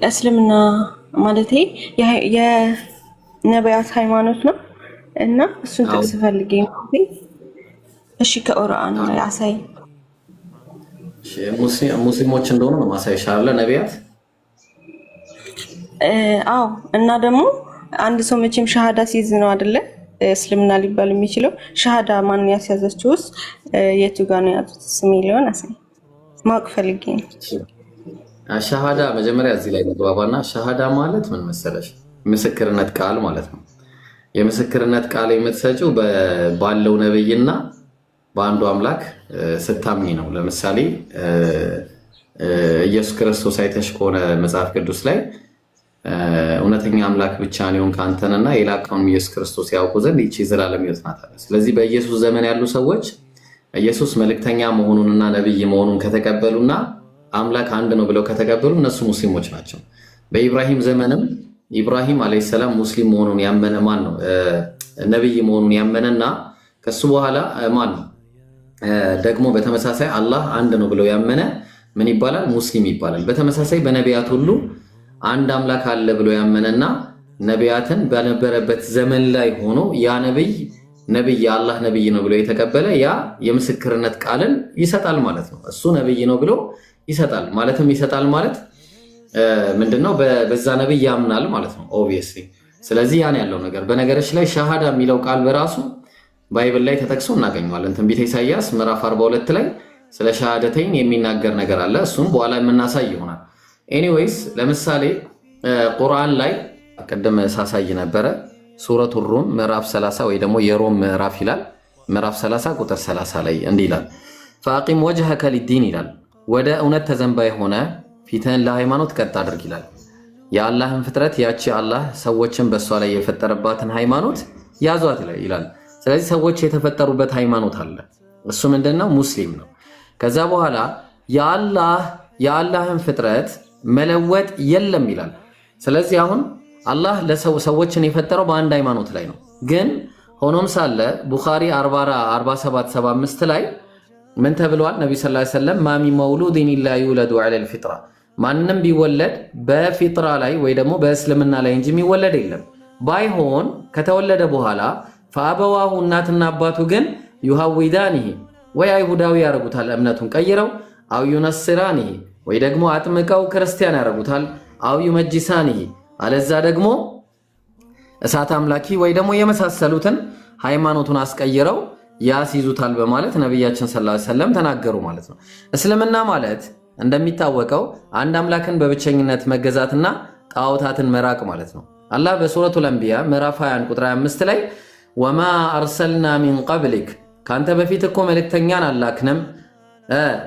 እስልምና ማለት የነቢያት ሃይማኖት ነው እና እሱን ጥቅስ ፈልጌ ነው። እሺ ከቁርአን ላይ አሳይ። ሙስሊሞች እንደሆኑ ነው ማሳይሽ አለ ነቢያት። አዎ እና ደግሞ አንድ ሰው መቼም ሻሃዳ ሲይዝ ነው አይደለ እስልምና ሊባል የሚችለው። ሻሃዳ ማን ያስያዘችውስ የቱ ጋር ነው ያዙት የሚለውን አሳይ። ማወቅ ፈልጌ ነው። ሻሃዳ መጀመሪያ እዚህ ላይ ተግባባና፣ ሻሃዳ ማለት ምን መሰለሽ? ምስክርነት ቃል ማለት ነው። የምስክርነት ቃል የምትሰጪው ባለው ነብይና በአንዱ አምላክ ስታምኚ ነው። ለምሳሌ ኢየሱስ ክርስቶስ አይተሽ ከሆነ መጽሐፍ ቅዱስ ላይ እውነተኛ አምላክ ብቻ ነው ካንተንና የላከውን ኢየሱስ ክርስቶስ ያውቁ ዘንድ ይቺ ዘላለም ሕይወት ናት። ስለዚህ በኢየሱስ ዘመን ያሉ ሰዎች ኢየሱስ መልእክተኛ መሆኑንና ነብይ መሆኑን ከተቀበሉና አምላክ አንድ ነው ብለው ከተቀበሉ እነሱ ሙስሊሞች ናቸው። በኢብራሂም ዘመንም ኢብራሂም አለይሂ ሰላም ሙስሊም መሆኑን ያመነ ማን ነው? ነብይ መሆኑን ያመነና ከሱ በኋላ ማን ነው ደግሞ በተመሳሳይ አላህ አንድ ነው ብለው ያመነ ምን ይባላል? ሙስሊም ይባላል። በተመሳሳይ በነቢያት ሁሉ አንድ አምላክ አለ ብሎ ያመነና ነቢያትን በነበረበት ዘመን ላይ ሆኖ ያ ነብይ የአላህ ነብይ ነው ብሎ የተቀበለ ያ የምስክርነት ቃልን ይሰጣል ማለት ነው። እሱ ነብይ ነው ብሎ ይሰጣል ማለት ምንድነው? በዛ ነብይ ያምናል ማለት ነው ኦብቪየስሊ። ስለዚህ ያን ያለው ነገር በነገሮች ላይ ሻሃዳ የሚለው ቃል በራሱ ባይብል ላይ ተጠቅሶ እናገኘዋለን። ትንቢተ ኢሳይያስ ምዕራፍ 42 ላይ ስለ ሻሃደተይን የሚናገር ነገር አለ። እሱም በኋላ የምናሳይ ይሆናል። ኤኒዌይስ ለምሳሌ ቁርአን ላይ ቀደም ሳሳይ ነበረ ሱረቱ ሩም ምዕራፍ 30 ወይ ደግሞ የሮም ምዕራፍ ይላል። ምዕራፍ 30 ቁጥር 30 ላይ እንዲህ ይላል፣ ፈአቂም ወጅሀከ ሊዲን ይላል፣ ወደ እውነት ተዘንባይ ሆነ ፊትህን ለሃይማኖት ቀጥ አድርግ ይላል። የአላህን ፍጥረት ያቺ አላህ ሰዎችን በእሷ ላይ የፈጠረባትን ሃይማኖት ያዟት ይላል። ስለዚህ ሰዎች የተፈጠሩበት ሃይማኖት አለ። እሱ ምንድነው? ሙስሊም ነው። ከዛ በኋላ የአላህን ፍጥረት መለወጥ የለም ይላል። ስለዚህ አሁን አላህ ሰዎችን የፈጠረው በአንድ ሃይማኖት ላይ ነው። ግን ሆኖም ሳለ ቡኻሪ 4775 ላይ ምን ተብሏል? ነብዩ ሰለላሁ ዐለይሂ ወሰለም ማሚ መውሉድን ኢላ ዩለዱ ዐለል ፊጥራ፣ ማንንም ቢወለድ በፊጥራ ላይ ወይ ደግሞ በእስልምና ላይ እንጂ የሚወለድ የለም። ባይሆን ከተወለደ በኋላ ፈአበዋሁ እናትና አባቱ ግን ዩሃዊዳኒሂ ወይ አይሁዳዊ ያረጉታል እምነቱን ቀይረው፣ አው ዩነስራኒሂ ወይ ደግሞ አጥምቀው ክርስቲያን ያረጉታል፣ አው ዩመጅሳኒሂ አለዛ ደግሞ እሳት አምላኪ ወይ ደግሞ የመሳሰሉትን ሃይማኖቱን አስቀይረው ያስይዙታል በማለት ነብያችን ሰለላሁ ዐለይሂ ወሰለም ተናገሩ ማለት ነው። እስልምና ማለት እንደሚታወቀው አንድ አምላክን በብቸኝነት መገዛትና ጣዖታትን መራቅ ማለት ነው። አላህ በሱረቱል አንቢያ ምዕራፍ 21 ቁጥር 25 ላይ ወማ አርሰልና ሚን ቀብሊክ፣ ካንተ በፊት እኮ መልእክተኛን አላክንም፣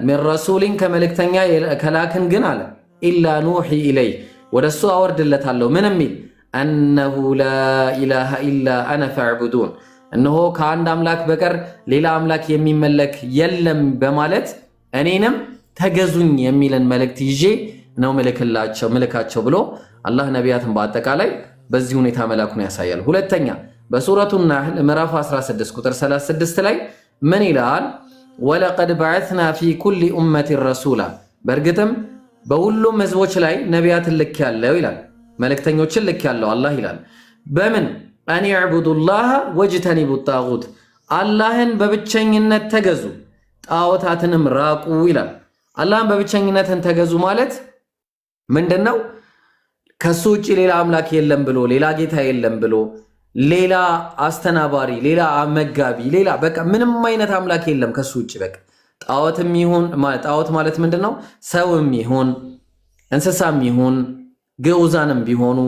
ሚን ረሱሊን ከመልእክተኛ ከላክን ግን አለ ኢላ ኑሒ ኢለይ ወደሱ አወርድለታለሁ ምን የሚል አነሁ ላኢላሃ ኢላ አነ ፈዕቡዱን፣ እነሆ ከአንድ አምላክ በቀር ሌላ አምላክ የሚመለክ የለም በማለት እኔንም ተገዙኝ የሚልን መልእክት ይዤ ነው ምልካቸው ብሎ አላህ ነቢያትን በአጠቃላይ በዚህ ሁኔታ መላኩን ያሳያል። ሁለተኛ በሱረቱ ናህል ምዕራፍ 16 ቁጥር 36 ላይ ምን ይላል? ወለቀድ በዐትና ፊ ኩሊ ኡመቲን ረሱላ፣ በእርግጥም በሁሉም ህዝቦች ላይ ነቢያትን ልክ ያለው ይላል፣ መልእክተኞችን ልክ ያለው አላህ ይላል። በምን አን ይዕቡዱላህ ወጅተኒቡ ጣጉት፣ አላህን በብቸኝነት ተገዙ ጣዖታትንም ራቁ ይላል። አላህን በብቸኝነትን ተገዙ ማለት ምንድነው? ከሱ ውጪ ሌላ አምላክ የለም ብሎ ሌላ ጌታ የለም ብሎ ሌላ አስተናባሪ ሌላ መጋቢ ሌላ በቃ ምንም አይነት አምላክ የለም ከሱ ውጪ። በቃ ጣዖትም ይሁን ጣዖት ማለት ምንድነው? ሰውም ይሁን እንስሳም ይሁን ግዑዛንም ቢሆኑ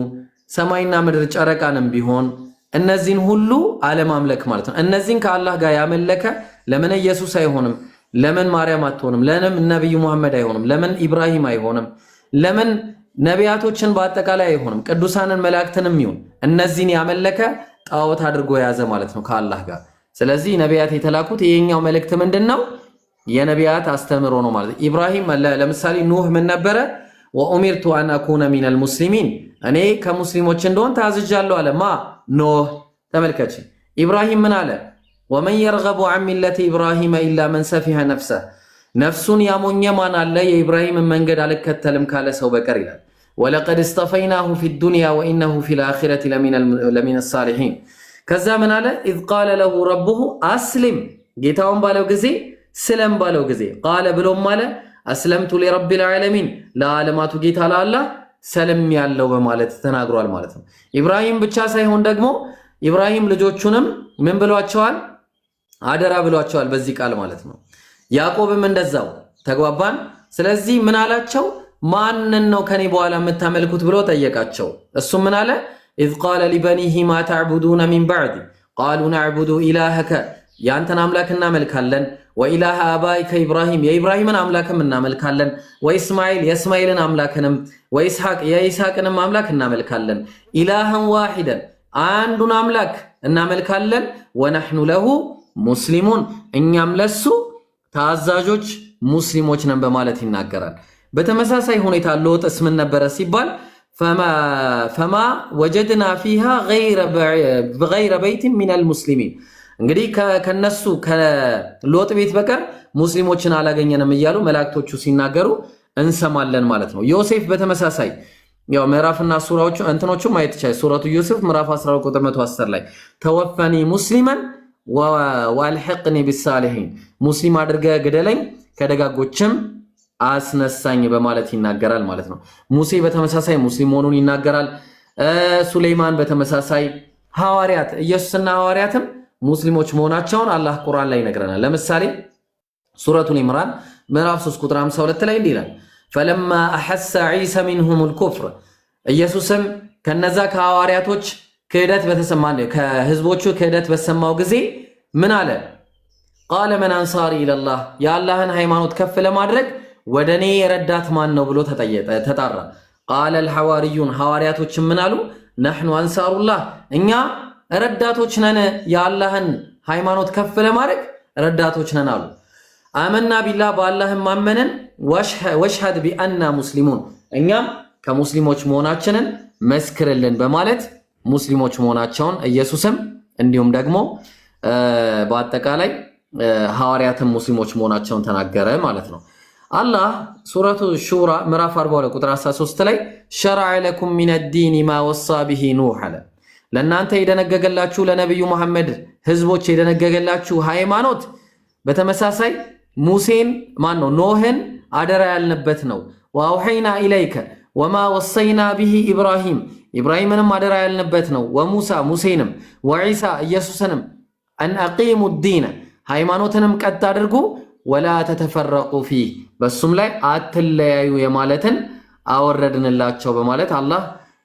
ሰማይና ምድር ጨረቃንም ቢሆን እነዚህን ሁሉ አለማምለክ ማለት ነው። እነዚህን ከአላህ ጋር ያመለከ ለምን ኢየሱስ አይሆንም? ለምን ማርያም አትሆንም? ለምን ነብዩ መሐመድ አይሆንም? ለምን ኢብራሂም አይሆንም? ለምን ነቢያቶችን በአጠቃላይ አይሆንም? ቅዱሳንን መላእክትንም ይሁን እነዚህን ያመለከ ጣዖት አድርጎ የያዘ ማለት ነው ከአላህ ጋር። ስለዚህ ነቢያት የተላኩት ይሄኛው መልእክት ምንድነው? የነቢያት አስተምሮ ነው ማለት ነው። ኢብራሂም ለምሳሌ ኑህ ምን ነበረ? ወኡሚርቱ አን አኩነ ሚነል ሙስሊሚን፣ እኔ ከሙስሊሞች እንደሆን ታዝዣለሁ አለ። ኖህ ተመልከች። ኢብራሂም ምን አለ? ወመን የርገቡ አን ሚለቲ ኢብራሂም ኢላ መን ሰፊሀ ነፍሰህ፣ ነፍሱን ያሞኘ ማን አለ የኢብራሂምን መንገድ አልከተልም ካለ ሰው በቀር ይላል። ወለቀድ እስተፈይናሁ ፊዱንያ ወኢነሁ ፊል አኺረቲ ለሚነ ሳሊሒን። ከዛ ምን አለ? ኢዝ ቃለ ለሁ ረቡሁ አስሊም፣ ጌታውን ባለው ጊዜ ስለም ባለው ጊዜ ቃለ ብሎም አለ አስለምቱ ሊረቢል ዓለሚን፣ ለዓለማቱ ጌታ ለአላህ ሰለም ያለው በማለት ተናግሯል ማለት ነው። ኢብራሂም ብቻ ሳይሆን ደግሞ ኢብራሂም ልጆቹንም ምን ብሏቸዋል? አደራ ብሏቸዋል በዚህ ቃል ማለት ነው። ያዕቆብም እንደዛው ተግባባን። ስለዚህ ምን አላቸው? ማንን ነው ከኔ በኋላ የምታመልኩት ብሎ ጠየቃቸው። እሱም ምን አለ? ኢዝ ቃለ ሊበኒሂ ማ ተዕቡዱነ ሚን በዕዲ ቃሉ ነዕቡዱ ኢላሀከ፣ ያንተን አምላክ እናመልካለን፣ ወኢላሀ አባይከ ኢብራሂም፣ የኢብራሂምን አምላክም እናመልካለን፣ ወኢስማኤል የእስማኤልን አምላክንም፣ ወኢስሐቅ የኢስሐቅንም አምላክ እናመልካለን፣ ኢላሃን ዋሂደን አንዱን አምላክ እናመልካለን፣ ወነሕኑ ለሁ ሙስሊሙን እኛም ለሱ ታዛዦች ሙስሊሞች ነን በማለት ይናገራል። በተመሳሳይ ሁኔታ ሎጥስ ምን ነበረ ሲባል ፈማ ወጀድና ፊሃ ገይረ በይትን ሚነል ሙስሊሚን፣ እንግዲህ ከነሱ ከሎጥ ቤት በቀር ሙስሊሞችን አላገኘንም እያሉ መላእክቶቹ ሲናገሩ እንሰማለን ማለት ነው። ዮሴፍ በተመሳሳይ ያው ምዕራፍና ሱራዎቹ እንትኖቹ ማየት ይቻላል። ሱረቱ ዮሴፍ ምዕራፍ 12 ቁጥር 110 ላይ ተወፈኒ ሙስሊማን ወአልሂቅኒ ቢሳሊሒን፣ ሙስሊም አድርገህ ግደለኝ ከደጋጎችም አስነሳኝ በማለት ይናገራል ማለት ነው። ሙሴ በተመሳሳይ ሙስሊም መሆኑን ይናገራል። ሱሌይማን በተመሳሳይ ሐዋርያት ኢየሱስና ሐዋርያትም ሙስሊሞች መሆናቸውን አላህ ቁርአን ላይ ይነግረናል። ለምሳሌ ሱረቱል ኢምራን ምዕራፍ 3 ቁጥር 52 ላይ እንዲህ ይላል ፈለማ አሐሰ ዒሳ ሚንሁሙል ኩፍር፣ ኢየሱስም ከነዛ ከሐዋርያቶች ክህደት ከህዝቦቹ ክህደት በሰማው ጊዜ ምን አለ? ቃለ መን አንሳሪ ኢለላህ፣ የአላህን ሃይማኖት ከፍ ለማድረግ ወደ እኔ የረዳት ማን ነው ብሎ ተጣራ። ቃለ አልሐዋርዩን፣ ሐዋርያቶችም ምን አሉ? ነሕኑ አንሳሩላህ፣ እኛ ረዳቶች ነን፣ የአላህን ሃይማኖት ከፍ ለማድረግ ረዳቶች ነን አሉ። አመና ቢላህ፣ በአላህም ማመንን፣ ወሽሀድ ቢአና ሙስሊሙን፣ እኛም ከሙስሊሞች መሆናችንን መስክርልን በማለት ሙስሊሞች መሆናቸውን ኢየሱስም እንዲሁም ደግሞ በአጠቃላይ ሐዋርያትም ሙስሊሞች መሆናቸውን ተናገረ ማለት ነው። አላህ ሱረቱ ሹራ ምዕራፍ 42 ቁጥር 13 ላይ ሸረዐ ለኩም ሚነ ዲኒ ማ ወሳ ቢሂ ኑህ አለ፣ ለእናንተ የደነገገላችሁ ለነቢዩ መሐመድ ህዝቦች የደነገገላችሁ ሃይማኖት በተመሳሳይ ሙሴን ኖህን አደራ ያልንበት ነው። ወአውሐይና ኢለይከ ወማ ወሰይና ቢሂ ኢብራሂም፣ ኢብራሂምንም አደራ ያልንበት ነው። ወሙሳ ሙሴንም፣ ወዒሳ ኢየሱስንም አን አቂሙ ዲነ ሃይማኖትንም ቀጥ አድርጉ፣ ወላ ተተፈረቁ ፊህ በሱም ላይ አትለያዩ የማለትን አወረድንላቸው በማለት አላህ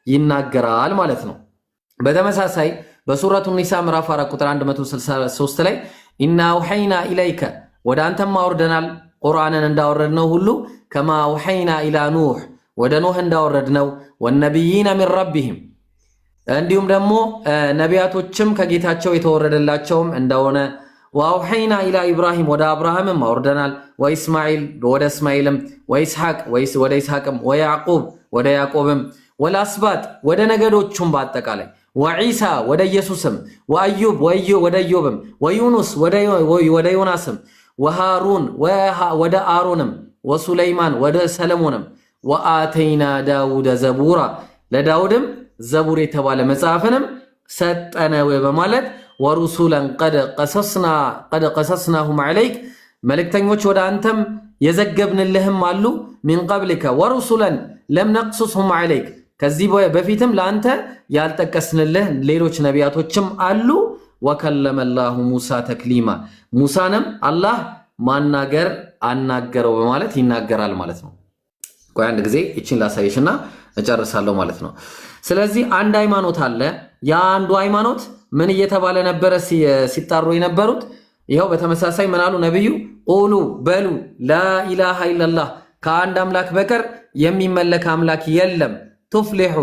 ይናገራል ማለት ነው። በተመሳሳይ በሱረቱ ኒሳ ምዕራፍ 4 ቁጥር 163 ላይ ኢና አውሐይና ኢለይከ ወደ አንተም አውርደናል ቁርአንን እንዳወረድነው ሁሉ ከማ አውሐይና ኢላ ኑህ ወደ ኑህ እንዳወረድነው ወነቢይና ሚን ረቢሂም እንዲሁም ደግሞ ነቢያቶችም ከጌታቸው የተወረደላቸውም እንደሆነ ወአውሐይና ኢላ ኢብራሂም ወደ አብርሃምም አውርደናል ወኢስማኤል ወደ እስማኤልም ወኢስሐቅ ወደ ኢስሐቅም ወያዕቁብ ወደ ያዕቆብም ወለአስባጥ ወደ ነገዶቹም በአጠቃላይ ወዒሳ ወደ ኢየሱስም ወአዩብ ወደ ኢዮብም ወዩኑስ ወደ ዮናስም ወሃሩን ወደ አሮንም ወሱለይማን ወደ ሰለሞንም ወአተይና ዳውደ ዘቡራ ለዳውድም ዘቡር የተባለ መጽሐፍንም ሰጠነው በማለት ወሩሱላን ቀድ ቀሰስናሁም ዐለይክ መልእክተኞች ወደ አንተም የዘገብንልህም አሉ ሚን ቀብሊከ ወሩሱላን ለም ነቅሱስሁም ዐለይክ ከዚህ በፊትም ለአንተ ያልጠቀስንልህ ሌሎች ነቢያቶችም አሉ። ወከለመ ላሁ ሙሳ ተክሊማ ሙሳንም አላህ ማናገር አናገረው በማለት ይናገራል ማለት ነው። ቆይ አንድ ጊዜ እቺን ላሳይሽና እጨርሳለሁ ማለት ነው። ስለዚህ አንድ ሃይማኖት አለ። ያ አንዱ ሃይማኖት ምን እየተባለ ነበረ ሲጣሩ የነበሩት? ይኸው በተመሳሳይ ምን አሉ ነብዩ? ቁሉ በሉ ላኢላሃ ኢላላህ ከአንድ አምላክ በቀር የሚመለክ አምላክ የለም ቱፍሊሑ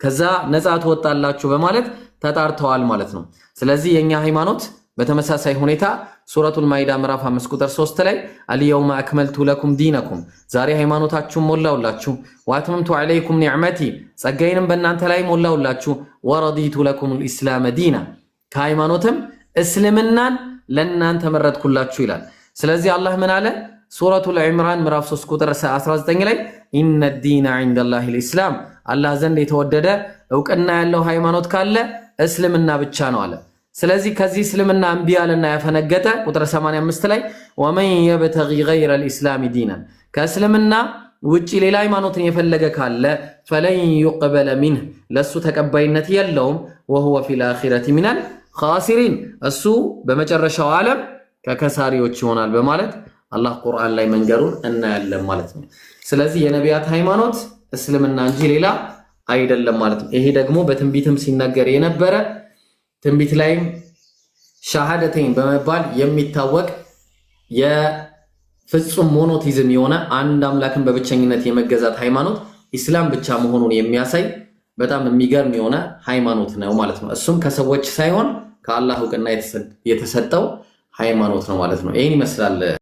ከዛ ነፃ ትወጣላችሁ በማለት ተጣርተዋል ማለት ነው። ስለዚህ የኛ ሃይማኖት በተመሳሳይ ሁኔታ ሱረቱል ማኢዳ ምዕራፍ 5 ቁጥር 3 ላይ አልየውመ አክመልቱ ለኩም ዲነኩም ዛሬ ሃይማኖታችሁን ሞላውላችሁ፣ ወአትመምቱ ዐለይኩም ኒዕመቲ ጸጋዬንም በእናንተ ላይ ሞላውላችሁ፣ ወረዲቱ ለኩሙል ኢስላመ ዲና ከሃይማኖትም እስልምናን ለእናንተ መረጥኩላችሁ ይላል። ስለዚህ አላህ ምን አለ? ሱረቱል ኢምራን ምዕራፍ 3 ቁጥር 19 ላይ ኢነ ዲነ ዐንደላሂል ኢስላም አላህ ዘንድ የተወደደ እውቅና ያለው ሃይማኖት ካለ እስልምና ብቻ ነው አለ። ስለዚህ ከዚህ እስልምና እምቢ ያለና ያፈነገጠ ቁጥር 85 ላይ ወመን የብተጊ ገይረ ልእስላሚ ዲናን ከእስልምና ውጪ ሌላ ሃይማኖትን የፈለገ ካለ ፈለን ዩቅበለ ሚንህ ለሱ ተቀባይነት የለውም ወሁወ ፊል አኺረቲ ሚነል ኻሲሪን እሱ በመጨረሻው ዓለም ከከሳሪዎች ይሆናል በማለት አላህ ቁርአን ላይ መንገሩን እናያለን ማለት ነው። ስለዚህ የነቢያት ሃይማኖት እስልምና እንጂ ሌላ አይደለም ማለት ነው። ይሄ ደግሞ በትንቢትም ሲነገር የነበረ ትንቢት ላይም ሻሃደተይን በመባል የሚታወቅ የፍጹም ሞኖቲዝም የሆነ አንድ አምላክን በብቸኝነት የመገዛት ሃይማኖት ኢስላም ብቻ መሆኑን የሚያሳይ በጣም የሚገርም የሆነ ሃይማኖት ነው ማለት ነው። እሱም ከሰዎች ሳይሆን ከአላህ እውቅና የተሰጠው ሃይማኖት ነው ማለት ነው። ይሄን ይመስላል።